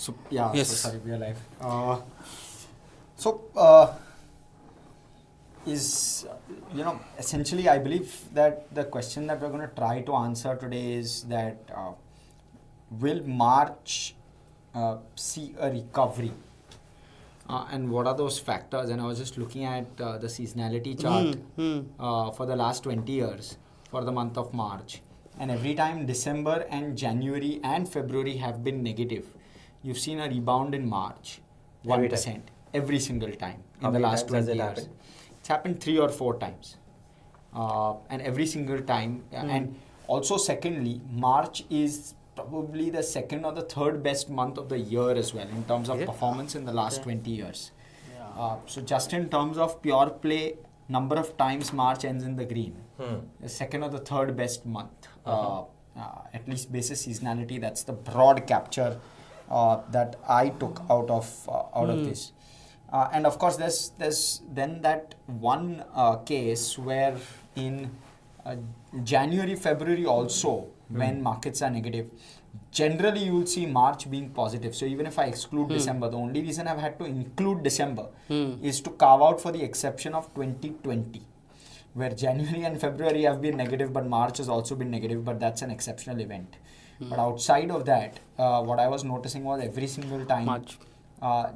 So yeah, Yes. so sorry, we are live. Essentially, I believe that the question that we're going to try to answer today is that will March see a recovery? And what are those factors? And I was just looking at the seasonality chart for the last 20 years for the month of March. And every time December and January and February have been negative, you've seen a rebound in March, 1%, every single time in the last 20 years. It's happened 3 or 4 times. And every single time. And also, secondly, March is probably the second or the third best month of the year as well in terms of performance in the last 20 years. So just in terms of pure play, number of times March ends in the green, the second or the third best month, at least basis seasonality. That's the broad capture that I took out of this. And of course, there's then that one case where in January, February also, when markets are negative, generally you will see March being positive. So even if I exclude December, the only reason I've had to include December is to carve out for the exception of 2020, where January and February have been negative, but March has also been negative, but that's an exceptional event. But outside of that, what I was noticing was every single time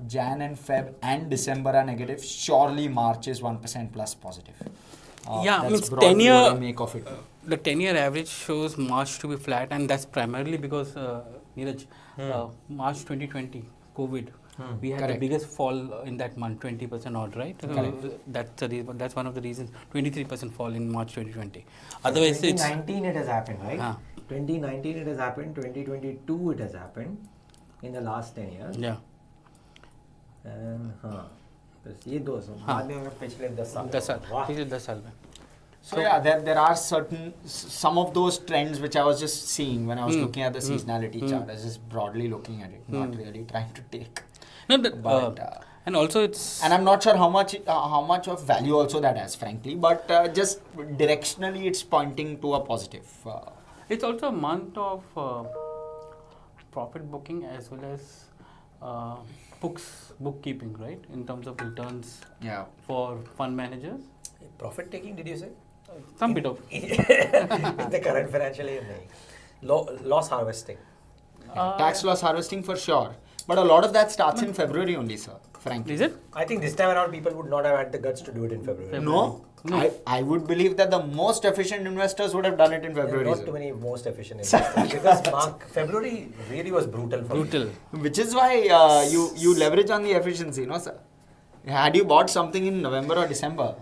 Jan and Feb and December are negative, surely March is 1% plus positive. Means what I make of it. The 10-year average shows March to be flat, and that's primarily because Niraj, March 2020, COVID, we had the biggest fall in that month, 20% odd, right? That's one of the reasons. 23% fall in March 2020. Otherwise, 2019 it has happened, right? 2019 it has happened. 2022 it has happened in the last 10 years. Yeah. बस ये 2 साल बाद में पिछले 10 साल में So yeah, there are some of those trends which I was just seeing when I was looking at the seasonality chart. I was just broadly looking at it, not really trying to take. No, and also it's... And I'm not sure how much of value also that has, frankly, but just directionally it's pointing to a positive. It's also a month of profit booking as well as bookkeeping, right? In terms of returns for fund managers. Profit taking, did you say? Some bit of. In the current financial year, loss harvesting. Tax loss harvesting for sure. But a lot of that starts in February only, sir, frankly. Is it? I think this time around people would not have had the guts to do it in February. No. I would believe that the most efficient investors would have done it in February. Not too many most efficient investors. Because February really was brutal for me. Which is why you leverage on the efficiency, no, sir? Had you bought something in November or December,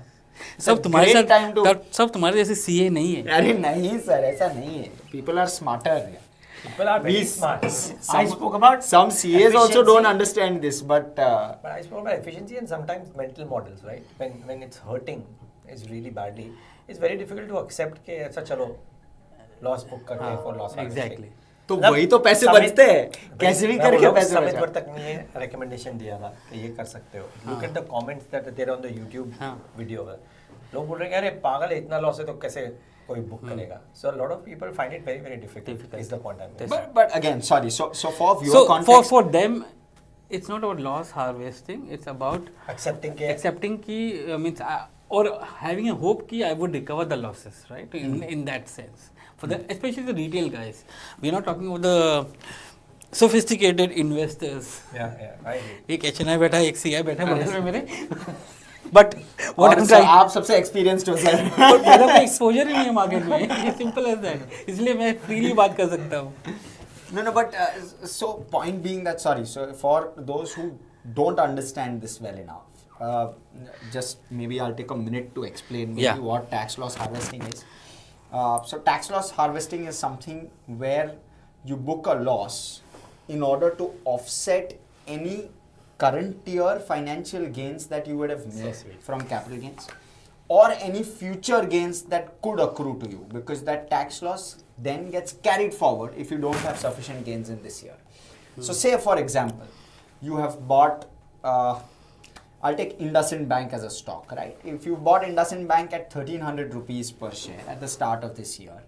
सब तुम्हारे जैसे CA नहीं है. अरे नहीं sir, ऐसा नहीं है. People are smarter. People are very smart. I spoke about some CAs also don't understand this, but I spoke about efficiency and sometimes mental models, right? When it's hurting, it's really badly. It's very difficult to accept कि ऐसा चलो loss book करते हैं for loss. Exactly. तो वही तो पैसे बचते हैं कैसे भी करके पैसे समित भर तक ने recommendation दिया था कि ये कर सकते हो. Look at the comments that are there on the YouTube video. लोग बोल रहे हैं अरे पागल है इतना लॉस है तो कैसे कोई बुक करेगा. So a lot of people find it very difficult. Is the point I'm making. But again, sorry. So for viewer context, for them, it's not about loss harvesting. It's about accepting ki means or having a hope ki I would recover the losses, right? In that sense. For especially the retail guys, we're not talking about the sophisticated investors. एक HNI बैठा है, एक CI बैठा है बगल में मेरे. But what I'm trying, आप सबसे experienced हो सर. मेरा कोई exposure ही नहीं है market में. Simple as that. इसलिए मैं freely बात कर सकता हूँ. No, but so point being that so for those who don't understand this well enough, just maybe I'll take a minute to explain what tax loss harvesting is. So tax loss harvesting is something where you book a loss in order to offset any current year financial gains that you would have made from capital gains or any future gains that could accrue to you, because that tax loss then gets carried forward if you don't have sufficient gains in this year. So say for example, you have bought I'll take IndusInd Bank as a stock, right? If you bought IndusInd Bank at 1300 rupees per share at the start of this year,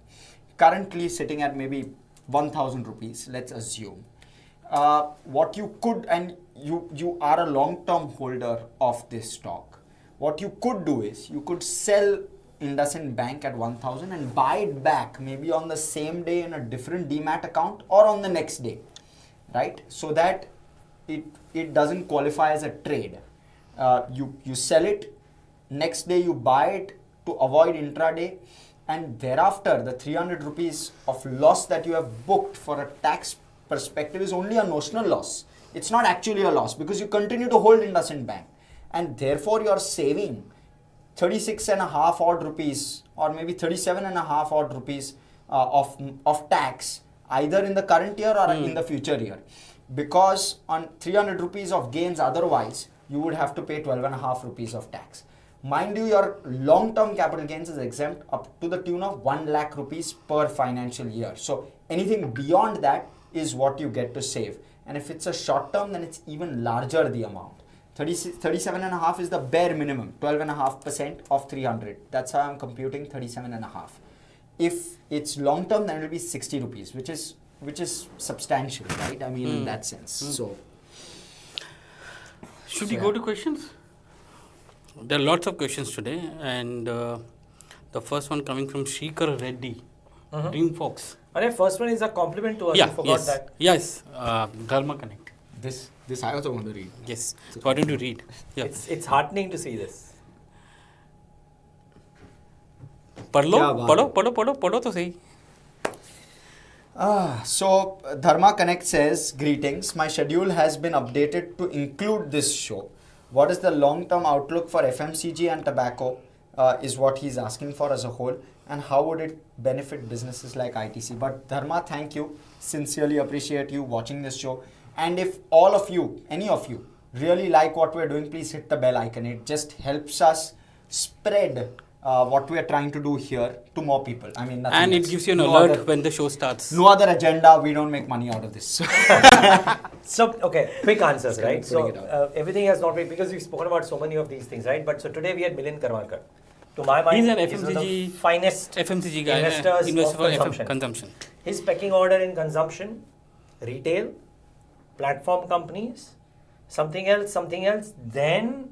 currently sitting at maybe 1000 rupees, let's assume. what you could, and you are a long-term holder of this stock, what you could do is you could sell IndusInd Bank at 1,000 and buy it back maybe on the same day in a different demat account or on the next day, right? So that it doesn't qualify as a trade. You sell it, next day you buy it to avoid intraday, and thereafter the 300 rupees of loss that you have booked for a tax perspective is only a notional loss. It's not actually a loss because you continue to hold IndusInd Bank, and therefore you are saving 36.5 odd rupees or maybe 37.5 odd rupees of tax either in the current year or in the future year, because on 300 rupees of gains otherwise you would have to pay 12.5 rupees of tax. Mind you, your long-term capital gains is exempt up to the tune of 1 lakh rupees per financial year. So anything beyond that is what you get to save. And if it's a short term, then it's even larger the amount. 37.5 is the bare minimum, 12.5% of 300. That's how I'm computing 37.5. If it's long term, then it will be 60 rupees, which is substantial, right? I mean, in that sense. So, should we go to questions? There are lots of questions today, and the first one coming from Shrikar Reddy, Dreamfolks. And first one is a compliment to us. Yeah, you forgot that. Yes, Dharma Connect. This I also want to read. Yes, so I want to read. Yeah. It's heartening to see this. पढ़ो तो सही. So Dharma Connect says, greetings. My schedule has been updated to include this show. What is the long-term outlook for FMCG and tobacco is what he's asking for as a whole, and how would it benefit businesses like ITC? But Dharma, thank you. Sincerely appreciate you watching this show. And if all of you, any of you, really like what we're doing, please hit the bell icon. It just helps us spread what we are trying to do here to more people. I mean, and it gives you an alert when the show starts. No other agenda. We don't make money out of this. So, okay, quick answers, right? So, everything has not been, because we've spoken about so many of these things, right? But so today we had Milind Karwarkar. To my mind, he's an one of the finest FMCG guy, investor for consumption. His pecking order in consumption, retail, platform companies, something else, then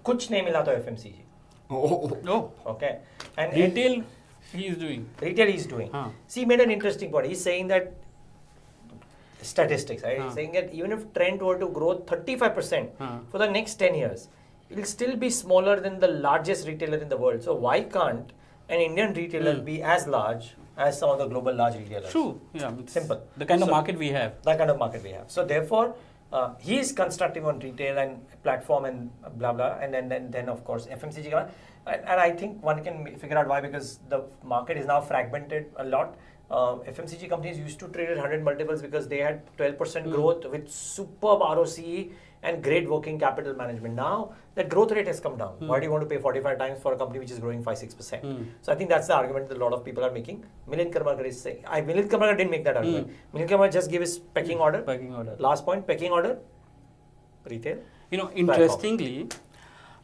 kuch nahi mila to FMCG. Oh. Okay. And retail he is doing. See, he made an interesting point. He's saying that statistics, right? He's saying that even if trend were to grow 35% for the next 10 years, it will still be smaller than the largest retailer in the world. So why can't an Indian retailer be as large as some of the global large retailers? True. Yeah. Simple. The kind of market we have. So therefore, he is constructive on retail and platform and blah blah, and then of course FMCG. And I think one can figure out why, because the market is now fragmented a lot. FMCG companies used to trade at 100 multiples because they had 12% growth with superb ROCE and great working capital management. Now that growth rate has come down. Why do you want to pay 45 times for a company which is growing 5-6%? So I think that's the argument that a lot of people are making. Milind Karwarkar is saying, Milind Karwarkar didn't make that argument. Milind Karwarkar just gave his pecking order. Last point, pecking order, retail. You know, interestingly,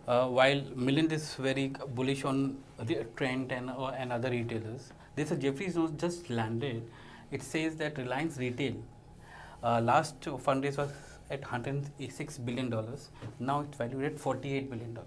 while Milind is very bullish on the trend and other retailers, this Jefferies note just landed. It says that Reliance Retail last fundraise was at $106 billion. Now it's valued at $48 billion.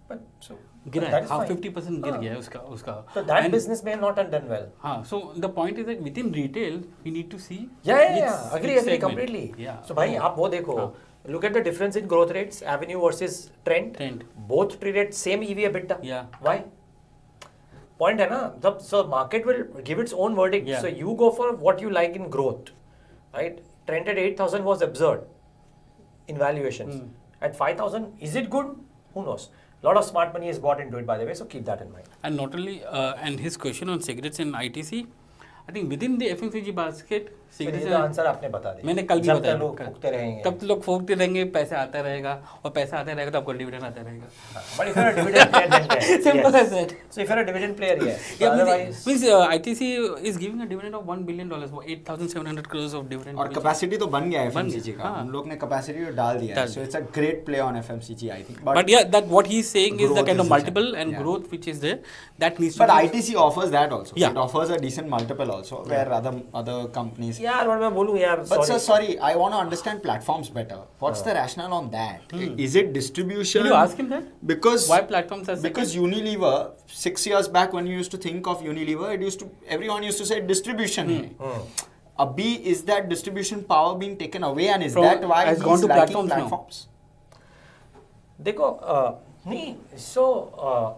But so how 50% गिर गया उसका. So that business may not have done well. So the point is that within retail we need to see. Yeah. Agree completely. Yeah. So bhai, आप वो देखो. Look at the difference in growth rates, Avenue versus Trend. Both traded same EV EBITDA. Yeah. Why? Point है ना. So market will give its own verdict. Yeah. So you go for what you like in growth, right? Trend at 8,000 was absurd in valuations. At 5,000, is it good? Who knows? A lot of smart money is bought into it, by the way, so keep that in mind. And not only, and his question on cigarettes and ITC, I think within the FMCG basket, cigarettes answer आपने बता दिया. मैंने कल भी बताया. जब लोग फूकते रहेंगे. तब लोग फूकते रहेंगे, पैसा आता रहेगा, और पैसा आता रहेगा तो आपको डिविडेंड आता रहेगा. But if you're a dividend player, then yes. Simple as that. So if you're a dividend player, yes. Yeah, otherwise, means ITC is giving a dividend of $1 billion, 8,700 crores of dividend. और capacity तो बन गया है FMCG का. हम लोग ने capacity तो डाल दिया है. So it's a great play on FMCG, I think. But yeah, that what he's saying is the kind of multiple and growth which is there. That needs to. But ITC offers that also. Yeah. It offers a decent multiple also, where other companies sense. यार और मैं बोलूँ यार But sir, sorry, I want to understand platforms better. What's the rationale on that? Is it distribution? Did you ask him that? Because Why platforms are because Unilever 6 years back when you used to think of Unilever, everyone used to say distribution. Abhi, is that distribution power being taken away, and is that why has he's gone to lacking platforms now? देखो नहीं so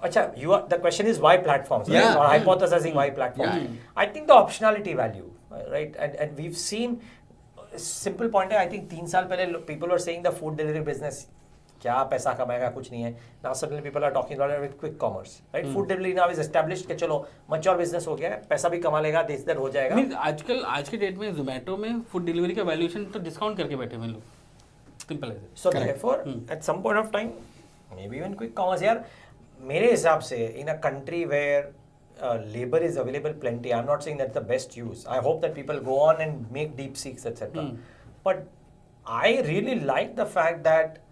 अच्छा you are the question is why platforms right? Yeah. or hypothesizing why platforms I think the optionality value right and we've seen simple point है I think 3 साल पहले people were saying the food delivery business क्या पैसा कमाएगा कुछ नहीं है now suddenly people are talking about it with quick commerce right food delivery now is established कि चलो mature business हो गया है पैसा भी कमा लेगा देश दर हो जाएगा आजकल आज के डेट में जोमेटो में फूड डिलीवरी का वैल्यूएशन तो डिस्काउंट करके बैठे हुए लोग सिंपल है so therefore at some point of time maybe even quick commerce यार मेरे हिसाब से in a country where labor is available plenty I'm not saying that's the best use I hope that people go on and make deep seeks etc but I really like the fact that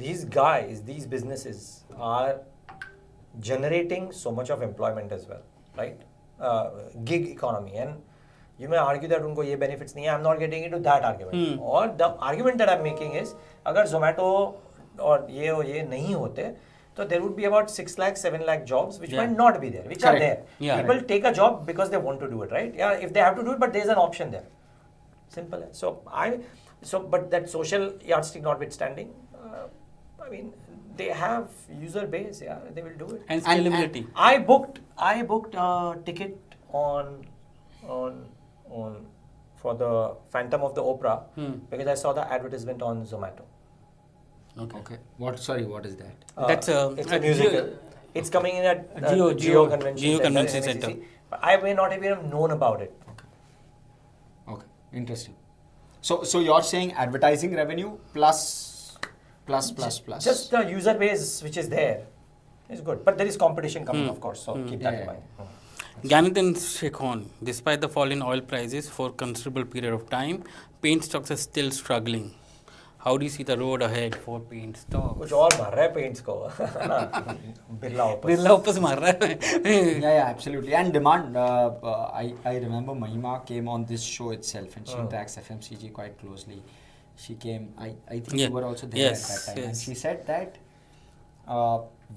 these guys these businesses are generating so much of employment as well right gig economy and you may argue that उनको ये benefits नहीं है I'm not getting into that argument or the argument that I'm making is अगर Zomato और ये नहीं होते तो there would be about 6 lakh 7 lakh jobs which might not be there which Correct. are there Yeah. people take a job because they want to do it right yeah if they have to do it but there's an option there simple so but that social yardstick notwithstanding I mean they have user base yeah they will do it and scalability I booked a ticket on for the Phantom of the Opera because I saw the advertisement on Zomato. Okay. What is that? That's it's a musical. It's coming in at Geo Convention Center. But I may not even have known about it. Okay. Interesting. So you're saying advertising revenue plus. Just the user base which is there is good. But there is competition coming, of course. So keep that in mind. Ganit and Shekhon, despite the fall in oil prices for considerable period of time, paint stocks are still struggling. How do you see the road ahead for paint stocks? कुछ और मार रहा है paints को बिरला वापस मार रहा है Yeah, absolutely. And demand, I remember Mahima came on this show itself and she tracks FMCG quite closely. She came, I think you were also there at that time. And she said that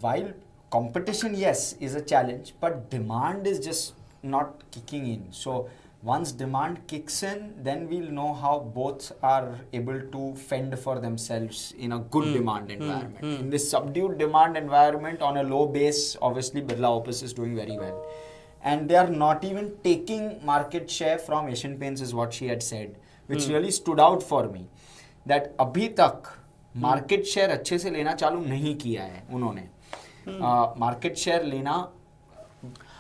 while competition, yes, is a challenge, but demand is just not kicking in. So once demand kicks in, then we'll know how both are able to fend for themselves in a good demand environment. In this subdued demand environment on a low base, obviously Birla Opus is doing very well. And they are not even taking market share from Asian Paints is what she had said, which really stood out for me. That अभी तक market share अच्छे से लेना चालू नहीं किया है उन्होंने. Market share लेना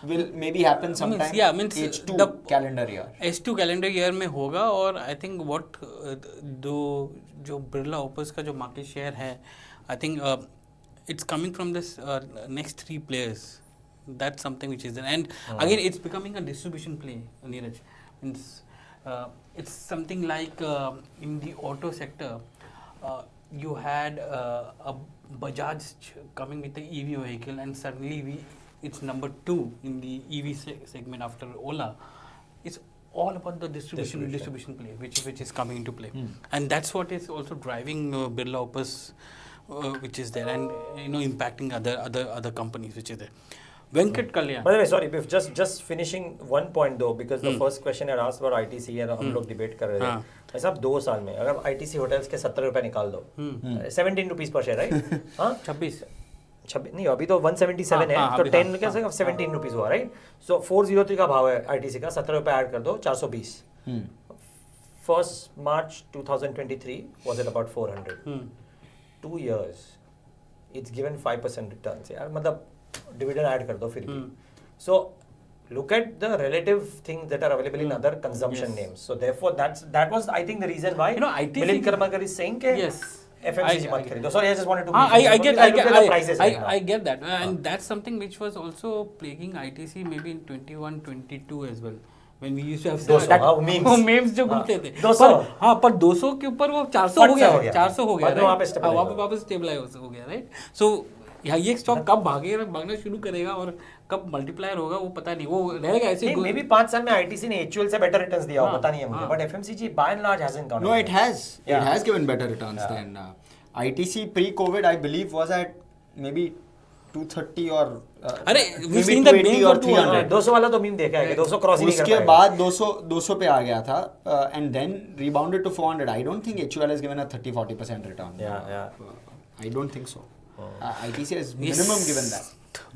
will maybe happen sometime H2 calendar year. H2 calendar year में होगा और I think what जो बिरला ओपस का जो market share है I think it's coming from this next 3 players. That's something which is there. And again it's becoming a distribution play, Niraj. It's something like in the auto sector you had a Bajaj coming with the EV vehicle and suddenly it's number 2 in the EV segment after Ola. It's all about the distribution play which is coming into play. And that's what is also driving Birla Opus which is there and impacting other companies which is there. Venkat Kalyan. By the way, sorry, Biff, just finishing one point though, because the first question I asked about ITC and हम लोग debate कर रहे थे. भाई साहब 2 साल में अगर ITC hotels के 70 रुपए निकाल दो, 17 rupees per share, right? हाँ? 26 नहीं अभी तो 177 है तो 10 कैसे 17 rupees हुआ, right? So 403 का भाव है ITC का 70 रुपए ऐड कर दो 420. 1st March 2023 was at about 400. 2 years, it's given 5% returns. यार मतलब dividend add कर दो फिर भी. So look at the relative things that are available in other consumption names. So therefore that was I think the reason why Milind Karmakar is saying के FMCG मत खरीदो. Sorry, I just wanted to I get that and that's something which was also plaguing ITC maybe in 21-22 as well. When we used to have memes जो घूमते थे पर 200 के ऊपर वो 400 हो गया वापस स्टेबलाइज हो गया, राइट? सो ये स्टॉक कब भागना शुरू करेगा और कब मल्टीप्लायर होगा वो पता नहीं, वो रहेगा ऐसे। मे बी 5 साल में आईटीसी ने HUL से बेटर रिटर्न्स दिया हो, पता नहीं है मुझे, but FMCG by and large hasn't gone. No, it has given better returns than ITC pre-COVID. I believe was at maybe 230 or अरे maybe 280 or 300. 200 वाला तो मीम देखा है कि 200 क्रॉस ही नहीं कर उसके पाएगा. बाद 200 पे आ गया था and then rebounded to 400. I don't think HUL has given a 30-40% return. I don't think so. ITC has minimum given that.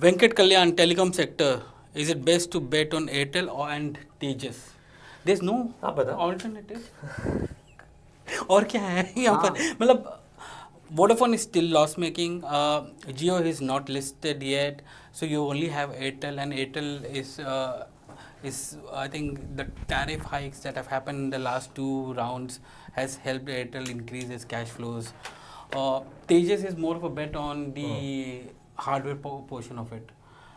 Venkat Kalyan, telecom sector, is it best to bet on Airtel and Tejas? There's no alternative. और क्या है यहाँ पर, मतलब Vodafone is still loss making, Jio is not listed yet, so you only have Airtel, and Airtel is I think the tariff hikes that have happened in the last 2 rounds has helped Airtel increase its cash flows. Tejas is more of a bet on the hardware portion of it.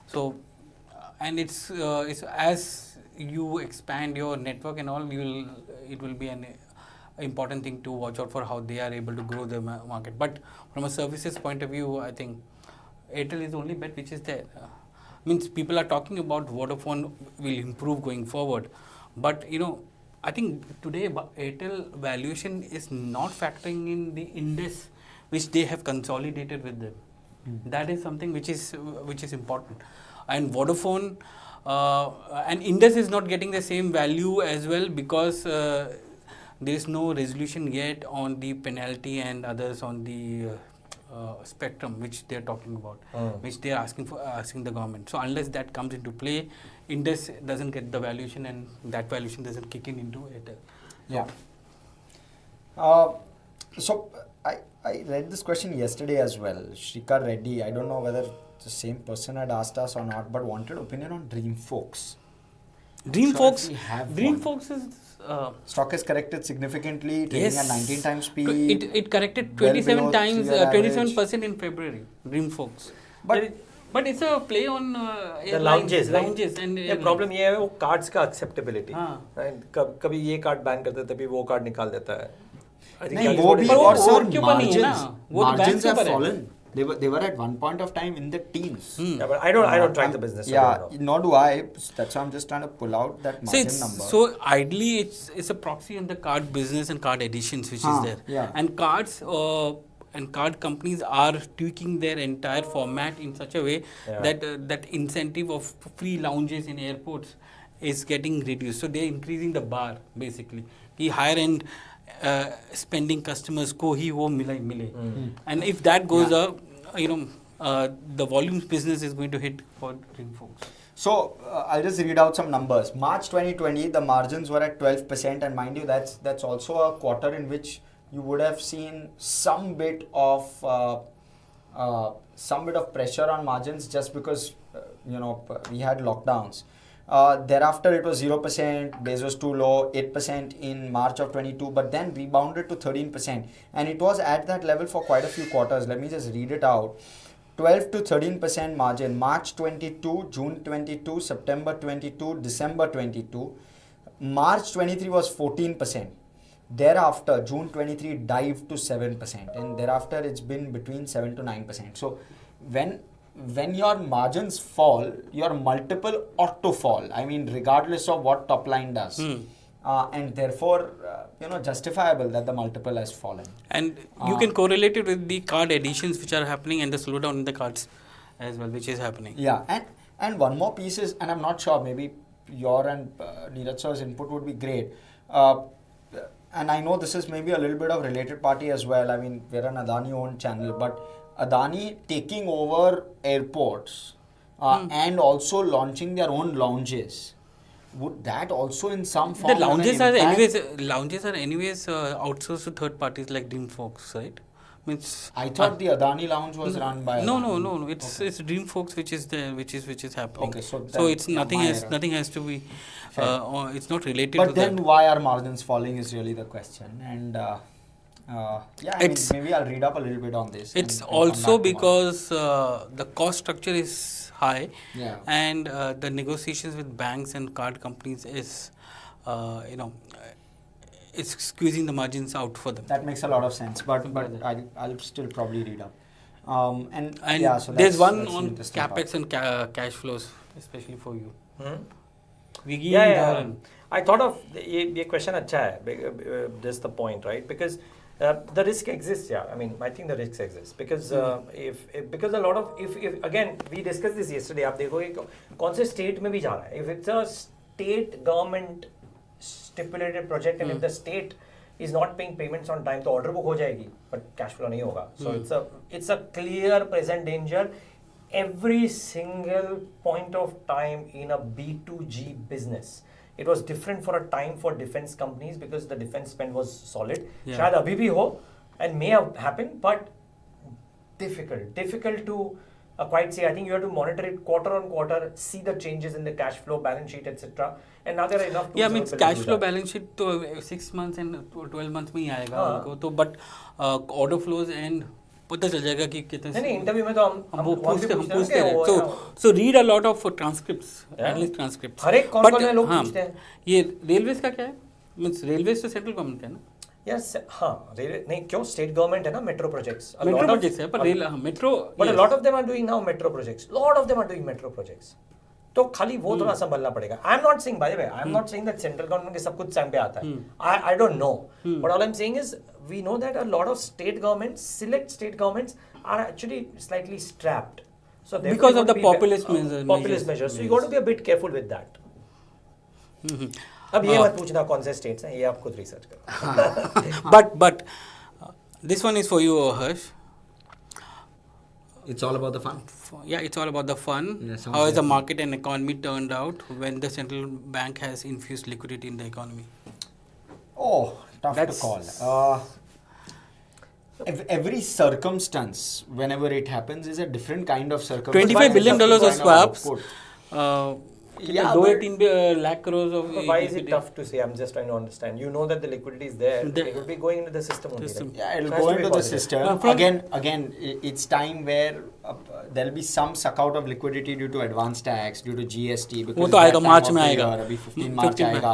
So, and it's as you expand your network and all, it will be an important thing to watch out for how they are able to grow the market. But from a services point of view, I think Airtel is the only bet which is there. Means people are talking about Vodafone will improve going forward, but I think today Airtel valuation is not factoring in the index which they have consolidated with them. That is something which is important. And Vodafone and Indus is not getting the same value as well because there is no resolution yet on the penalty and others on the spectrum which they are talking about, which they are asking the government. So unless that comes into play, Indus doesn't get the valuation, and that valuation doesn't kick in into Airtel. Yeah. So I read this question yesterday as well. Shrikar Reddy, I don't know whether the same person had asked us or not, but wanted opinion on Dreamfolks. Dreamfolks is stock has corrected significantly, trading at 19 times PE. It corrected 27 times, 27% in February. Dreamfolks, but it's a play on the lounges, right? And problem ये है वो cards का acceptability. कभी ये card ban करता है, तभी वो card निकाल देता है. नहीं, वो भी और sir, margins have fallen. They were at one point of time in the teens. Yeah, but I don't track the business. Yeah, nor do I. That's why I'm just trying to pull out that margin number. So ideally, it's a proxy on the card business and card additions which is there. Yeah. And cards and card companies are tweaking their entire format in such a way that that incentive of free lounges in airports is getting reduced. So they're increasing the bar basically. The higher end spending customers ko hi wo mile. And if that goes up, the volumes business is going to hit for Dreamfolks. So I'll just read out some numbers. March 2020, the margins were at 12%, and mind you, that's also a quarter in which you would have seen some bit of pressure on margins just because we had lockdowns. Thereafter, it was 0%, base was too low, 8% in March of 22, but then rebounded to 13%. And it was at that level for quite a few quarters. Let me just read it out. 12 to 13% margin, March 22, June 22, September 22, December 22. March 23 was 14%. Thereafter, June 23 dived to 7%. And thereafter, it's been between 7 to 9%. So, when your margins fall, your multiple ought to fall. I mean, regardless of what top line does. And therefore, justifiable that the multiple has fallen. And you can correlate it with the card additions which are happening and the slowdown in the cards as well, which is happening. Yeah, and one more piece is, and I'm not sure, maybe your and Niraj sir's input would be great. And I know this is maybe a little bit of related party as well. I mean, we're an Adani-owned channel, but Adani taking over airports and also launching their own lounges. Would that also in some form the lounges are anyways outsourced to third parties like Dreamfolks, right? I thought the Adani lounge was run by Adani. No. It's Dreamfolks which is there, which is happening. Okay, so it's nothing has to be. It's not related. But to then that. Why are margins falling is really the question. And maybe I'll read up a little bit on this. It's also because the cost structure is high, and the negotiations with banks and card companies is, it's squeezing the margins out for them. That makes a lot of sense, but I'll still probably read up. So there's one on Capex and cash flows. especially for you. Yeah, yeah. I thought of ये question अच्छा है. That's the point, right? Because the risk exists. Yeah, I mean, I think the risk exists because because a lot of if again we discussed this yesterday. आप देखोगे कौन से state में भी जा रहा है. If it's a state government stipulated project and if the state is not paying payments on time, तो order book हो जाएगी, but cash flow नहीं होगा. So it's a clear present danger. Every single point of time in a B2G business. It was different for a time for defense companies because the defense spend was solid. Yeah. शायद अभी भी हो and may have happened, but difficult to quite say. I think you have to monitor it quarter on quarter, see the changes in the cash flow, balance sheet, etc. And now there are enough tools. Yeah, I mean available cash to do flow that. balance sheet तो 6 months and 12 months में ही आएगा उनको तो but order flows and पता चल जाएगा कि कितने नहीं इंटरव्यू में तो हम वो पूछते हैं हैं so read a lot of transcripts at least transcripts हर एक कौन से लोग पूछते हैं ये रेलवेज का क्या है मींस रेलवेज तो सेंट्रल गवर्नमेंट का है ना यस हाँ रेलवे नहीं क्यों स्टेट गवर्नमेंट है ना मेट्रो प्रोजेक्ट्स है पर rail metro but a lot of them are doing now metro projects lot of them are doing metro projects तो खाली वो थोड़ा संभलना पड़ेगा I am not saying by the way I am not saying that central government के सब कुछ time पे आता है I don't know but all I am saying is we know that a lot of state governments select state governments are actually slightly strapped so because of the populist measures so you got to be a bit careful with that अब ये मत पूछना कौन से states हैं ये आप खुद रिसर्च करो but this one is for you Hersh. It's all about the fun. Yeah, it's all about the fun. Yeah, how has the market and economy turned out when the central bank has infused liquidity in the economy? Oh, tough to call. Every circumstance, whenever it happens, is a different kind of circumstance. $25 billion of swaps. Yeah, 2-3 lakh crores of why is it tough to say? I'm just trying to understand. You know that the liquidity is there. It will be going into the system only. Right? Yeah, it'll go into the system. Again, it's time where there'll be some suck out of liquidity due to advance tax, due to GST. वो तो आएगा मार्च में आएगा. अभी 15 मार्च आएगा.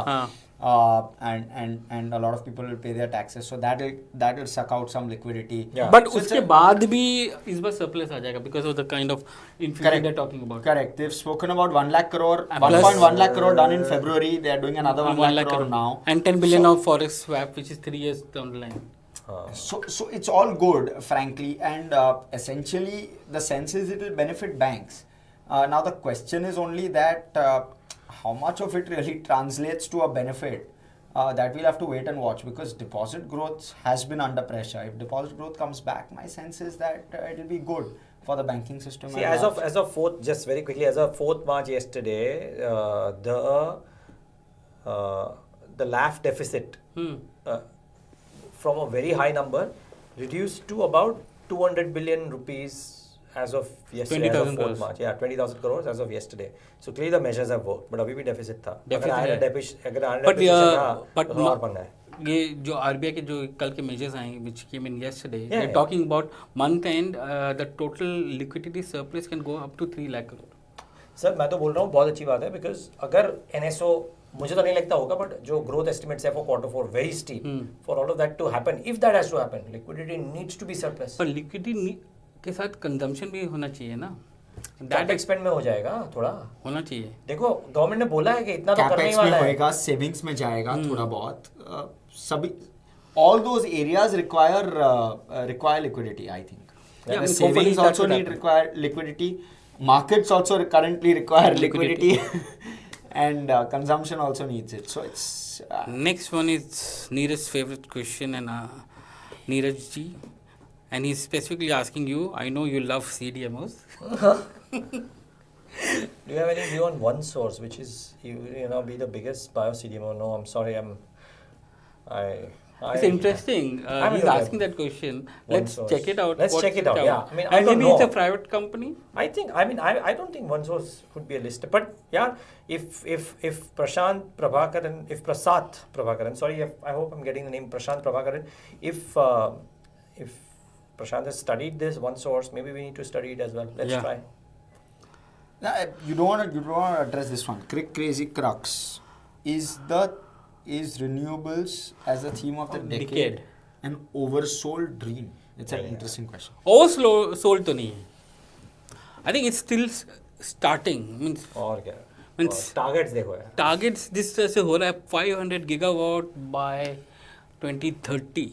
And a lot of people will pay their taxes, so that will suck out some liquidity. Yeah. But so उसके बाद भी इस बार surplus आ जाएगा because of the kind of infusion they're talking about. Correct. They've spoken about 1 lakh crore, 1.1 lakh crore done in February. They are doing another 1 lakh crore now. And 10 billion of forex swap, which is 3 years down the line. So it's all good, frankly, and essentially the sense is it will benefit banks. Now the question is only that how much of it really translates to a benefit. That we'll have to wait and watch because deposit growth has been under pressure. If deposit growth comes back, my sense is that it will be good for the banking system. See, as of 4th, just very quickly, as of 4th March yesterday, the LAF deficit from a very high number reduced to about 200 billion rupees as of yesterday, as of 4th March. Yeah, 20,000 crores as of yesterday. So clearly the measures have worked, but अभी भी deficit था. But ये जो RBI के जो कल के measures आए, which came in yesterday, they're talking about month end, the total liquidity surplus can go up to 3 lakh crore. Sir मैं तो बोल रहा हूँ बहुत अच्छी बात है because अगर NSO मुझे तो नहीं लगता होगा but जो growth estimates है for Q4 very steep for all of that to happen, if that has to happen, liquidity needs to be surplus. पर liquidity के साथ कंजम्पशन भी होना चाहिए ना दैट एक्सपेंड में हो जाएगा थोड़ा होना चाहिए देखो गवर्नमेंट ने बोला है कि इतना तो करने ही वाला है होएगा सेविंग्स में जाएगा थोड़ा बहुत सभी all those areas require liquidity I think yeah, savings also require liquidity markets also currently require liquidity and consumption also needs it so it's next one is Niraj's favorite question and Niraj ji and he's specifically asking you, I know you love CDMOs. Do you have any view on one source, which is, you know, be the biggest bio CDMO? No, I'm sorry, it's interesting. He's asking that question. Let's check it out. Let's check it out. Yeah, I mean, and maybe it's a private company. I don't think one source would be a list. But yeah, if Prashant Prabhakaran, sorry, I hope I'm getting the name Prashant Prabhakaran. If Prashant has studied this one source, maybe we need to study it as well. Let's try. You don't want to address this one. Crazy crux is renewables as a theme of the decade an oversold dream? It's an interesting question. Oversold to nahi. I think it's still starting means और क्या means targets देखो यार targets this तरह से हो रहा है 500 gigawatt by 2030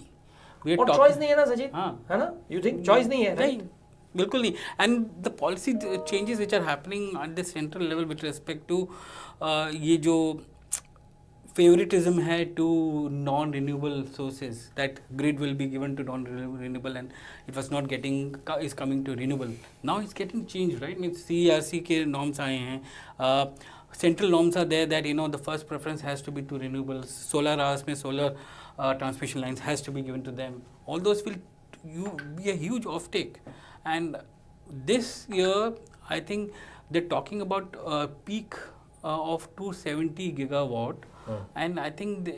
we are और talking चॉइस नहीं है ना सजीत हाँ है ना यू थिंक चॉइस नहीं है नहीं बिल्कुल नहीं and the policy changes which are happening at the central level with respect to ये जो favoritism है to non-renewable sources that grid will be given to non-renewable and it was not getting is coming to renewable now it's getting changed right means CERC के norms आए हैं central norms are there that the first preference has to be to renewables solar hours में solar transmission lines has to be given to them all those will be a huge offtake and this year I think they're talking about peak of 270 gigawatt and I think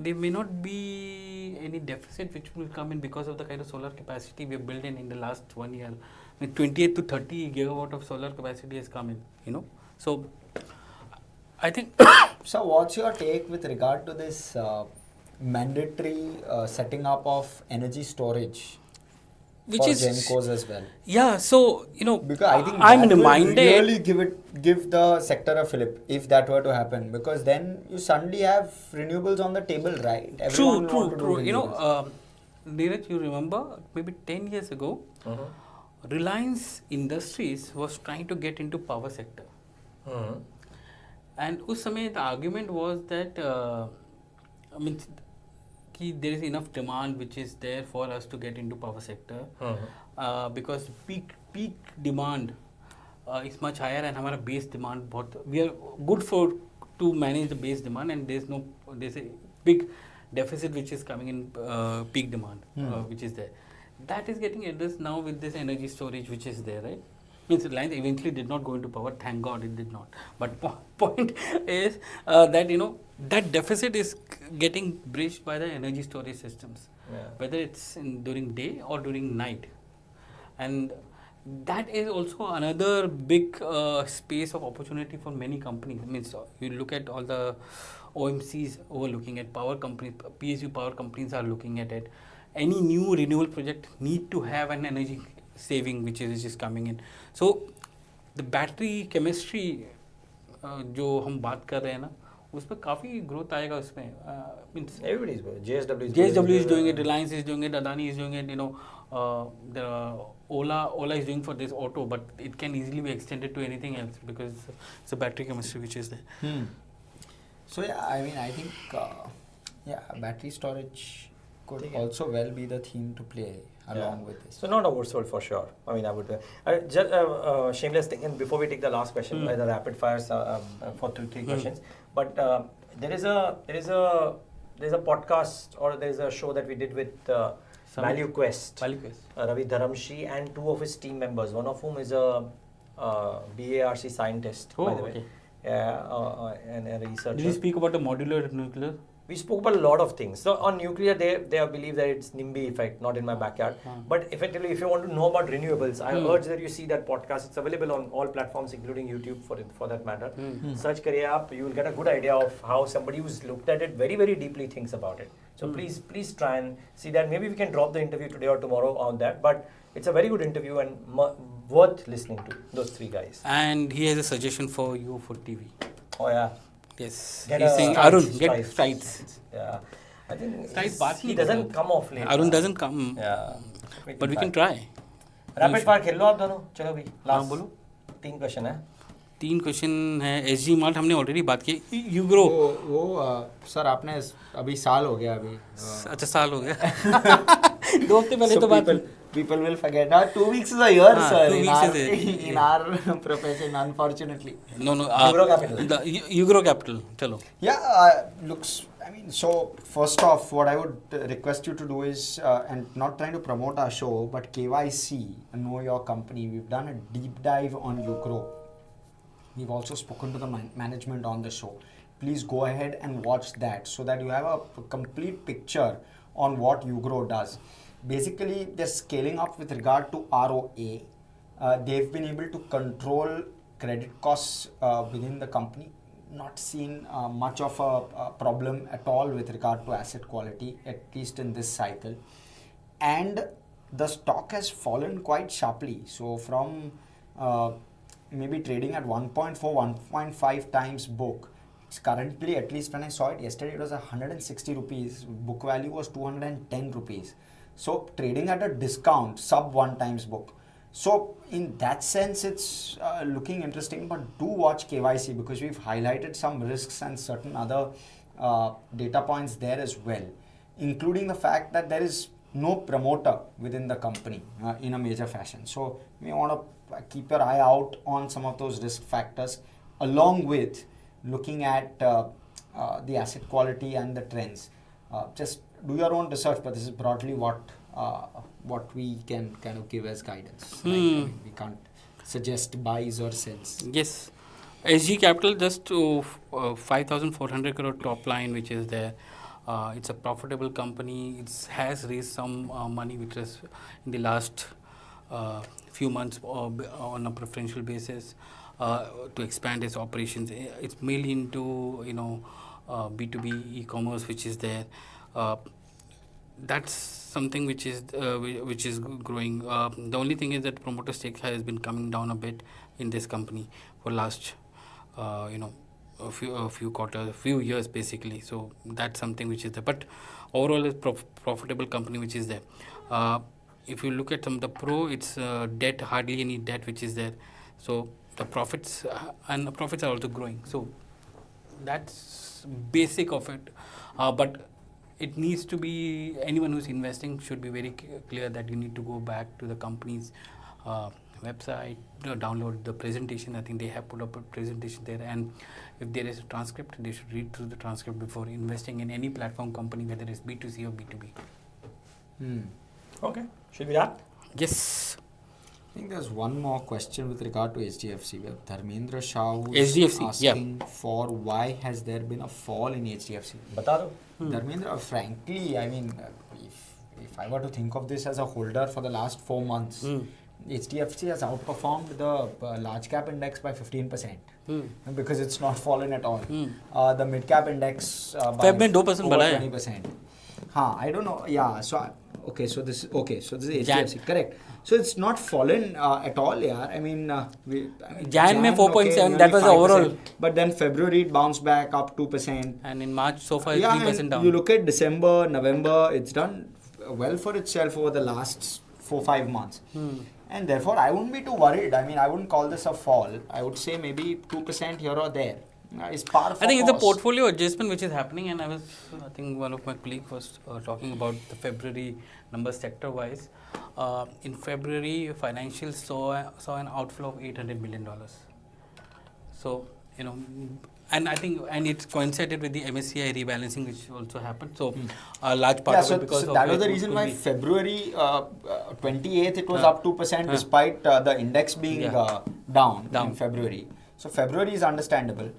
there may not be any deficit which will come in because of the kind of solar capacity we have built in the last 1 year. I mean, 28 to 30 gigawatt of solar capacity has come in, So, I think... So, what's your take with regard to this mandatory setting up of energy storage? Which for is Gencos as well. Yeah, so because I think I'm that reminded will really give the sector a fillip if that were to happen, because then you suddenly have renewables on the table, right? Everyone True. Niraj, you remember maybe 10 years ago, Reliance Industries was trying to get into power sector, and us samay the argument was that there is enough demand which is there for us to get into power sector because peak demand is much higher and हमारा base demand we are good for to manage the base demand and there's a big deficit which is coming in peak demand which is there. That is getting addressed now with this energy storage which is there, right? Means Reliance eventually did not go into power, thank God it did not. But point is that that deficit is getting bridged by the energy storage systems, whether it's during day or during night, and that is also another big space of opportunity for many companies. Means you look at all the OMCs who are looking at power companies, PSU power companies are looking at it. Any new renewable project need to have an energy saving which is coming in. So the battery chemistry जो हम बात कर रहे हैं ना उसमें काफ़ी growth आएगा उसमें means everybody is going. JSW is doing it, Reliance is doing it, Adani is doing it, the Ola is doing for this auto, but it can easily be extended to anything else because it's a battery chemistry which is there. So I think battery storage could also well be the theme to play along with this. So not a word for sure. I mean, just shameless thing. And before we take the last question, the rapid fires for three questions. But there is a podcast or there is a show that we did with Value Quest. Ravi Dharamshi and two of his team members. One of whom is a BARC scientist, by the way. And a researcher. Did you speak about the modular nuclear? We spoke about a lot of things. So on nuclear, they believe that it's NIMBY effect, not in my backyard. But effectively, if you want to know about renewables, I urge that you see that podcast. It's available on all platforms, including YouTube for that matter. Search kariye aap, you will get a good idea of how somebody who's looked at it very, very deeply thinks about it. So please try and see that. Maybe we can drop the interview today or tomorrow on that. But it's a very good interview and worth listening to, those three guys. And he has a suggestion for you for TV. Oh yeah. Yes, he's saying Arun, get strides. Yeah, I think he doesn't come off late. Arun doesn't come. Yeah, but we can try. Rapid fire खेल लो आप दोनों. चलो भी. हाँ बोलो. 3 question है. 3 question है. SG mart हमने ऑलरेडी बात की. यूग्रो. वो सर आपने अभी साल हो गया अभी. अच्छा साल हो गया. 2 हफ्ते पहले तो बात. People will forget. 2 weeks is a year, sir. 2 weeks is in our profession, unfortunately. No. Yugo Capital. The Yugo Capital. Chalo. Yeah, looks. So first off, what I would request you to do is, and not trying to promote our show, but KYC, know your company. We've done a deep dive on Yugo. We've also spoken to the management on the show. Please go ahead and watch that so that you have a complete picture on what Yugo does. Basically, they're scaling up with regard to ROA. They've been able to control credit costs within the company. Not seen much of a problem at all with regard to asset quality, at least in this cycle. And the stock has fallen quite sharply. So from maybe trading at 1.4, 1.5 times book. It's currently, at least when I saw it yesterday, it was 160 rupees. Book value was 210 rupees. So trading at a discount, sub 1 times book. So in that sense, it's looking interesting, but do watch KYC because we've highlighted some risks and certain other data points there as well, including the fact that there is no promoter within the company in a major fashion. So you may want to keep your eye out on some of those risk factors, along with looking at the asset quality and the trends. Just do your own research, but this is broadly what we can kind of give as guidance. Right? I mean, we can't suggest buys or sells. Yes. SG Capital just to 5,400 crore top line, which is there. It's a profitable company. It has raised some money, which is in the last few months on a preferential basis to expand its operations. It's mainly into B2B e-commerce, which is there. That's something which is growing. The only thing is that promoter stake has been coming down a bit in this company for last a few quarters, few years basically. So that's something which is there. But overall, it's profitable company which is there. If you look at some of the it's debt, hardly any debt which is there. So the profits are also growing. So that's basic of it. But it needs to be, anyone who's investing should be very clear that you need to go back to the company's website, download the presentation. I think they have put up a presentation there, and if there is a transcript, they should read through the transcript before investing in any platform company, whether it's B2C or B2B. Okay, should we wrap? Yes. I think there's one more question with regard to HDFC. We have Dharmendra Shah who's asking for why has there been a fall in HDFC. Bata do. Dharmendra, frankly, I mean, if I were to think of this as a holder for the last 4 months, HDFC has outperformed the large cap index by 15% because it's not fallen at all. The mid cap index by over 20%. I don't know. Yeah. So this is HDFC. Correct. So it's not fallen at all. Yeah. I mean, Jan में 4.7. That was the overall. But then February it bounced back up 2%. And in March so far 3% down. You look at December, November. It's done well for itself over the last 4-5 months. And therefore, I wouldn't be too worried. I mean, I wouldn't call this a fall. I would say maybe 2% here or there. Is par for I think course. it's a portfolio adjustment which is happening, and I think one of my colleagues was talking about the February numbers sector-wise. In February, financials saw an outflow of $800 million. So, and I think, and it coincided with the MSCI rebalancing, which also happened. So, a large part of it because so that was the reason why February 28th it was up 2% despite the index being down in February. So February is understandable.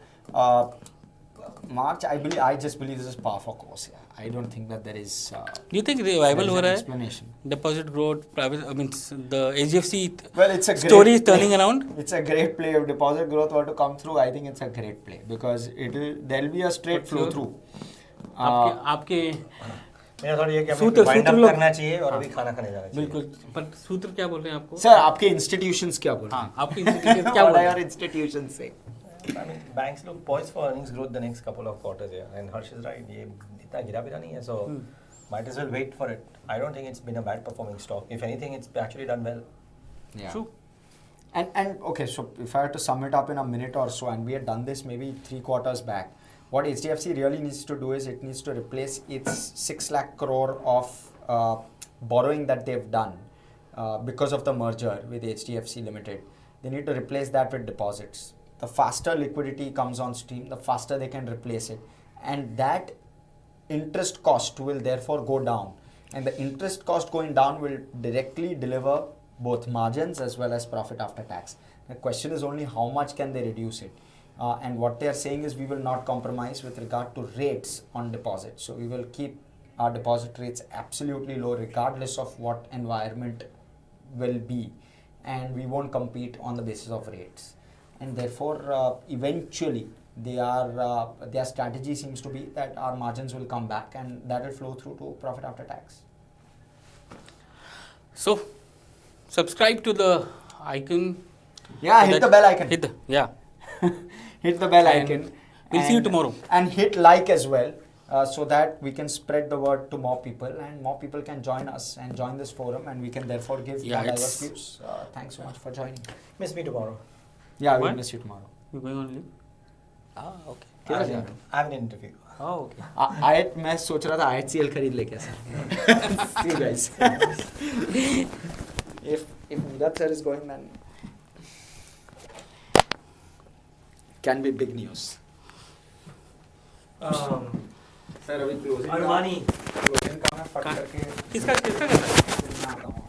March, I just believe this is par for course. Yeah. I don't think that there is. Do you think revival हो रहा है? Explanation. Deposit growth, private. I mean, the HDFC it's a story is turning around. It's a great play. If deposit growth were to come through, I think it's a great play because there'll be a straight flow through. आपके मेरा थोड़ा ये कि हमें wind up करना चाहिए और अभी खाना खाने जाना चाहिए. बिल्कुल. पर सूत्र क्या बोल रहे हैं आपको? सर आपके इंस्टीट्यूशंस क्या बोल रहे हैं? आपके इंस्टीट्यूशंस क्या बोल रहे हैं? इंस्टीट्यूशंस से. I mean, banks look poised for earnings growth the next couple of quarters here, and Hersh is right. ये इतना गिरा भी नहीं है, so might as well wait for it. I don't think it's been a bad performing stock. If anything, it's actually done well. Yeah. True. And okay, so if I had to sum it up in a minute or so, and we had done this maybe 3 quarters back, what HDFC really needs to do is it needs to replace its 6 lakh crore of borrowing that they've done because of the merger with HDFC Limited. They need to replace that with deposits. The faster liquidity comes on stream, the faster they can replace it. And that interest cost will therefore go down. And the interest cost going down will directly deliver both margins as well as profit after tax. The question is only how much can they reduce it. And what they are saying is we will not compromise with regard to rates on deposits. So we will keep our deposit rates absolutely low regardless of what environment will be. And we won't compete on the basis of rates. And therefore, eventually, their strategy seems to be that our margins will come back and that will flow through to profit after tax. So, subscribe to the icon Yeah, So hit that- the bell icon. Yeah. Hit the bell And icon. we'll see you tomorrow. And hit like as well, so that we can spread the word to more people, and more people can join us and join this forum, and we can therefore give Yeah, more diverse it's- views. Thanks so much for joining. Miss me tomorrow. Yeah, we'll What? miss you tomorrow. You're going on leave? Ah, okay. I have an interview. Oh, okay. आयत मैं सोच रहा था IHCL खरीद ले कैसा. See you guys. if Niraj sir is going, then can be big news. Sir अभी closing Armani. का मैं फट करके किसका करना है? मैं आता हूँ.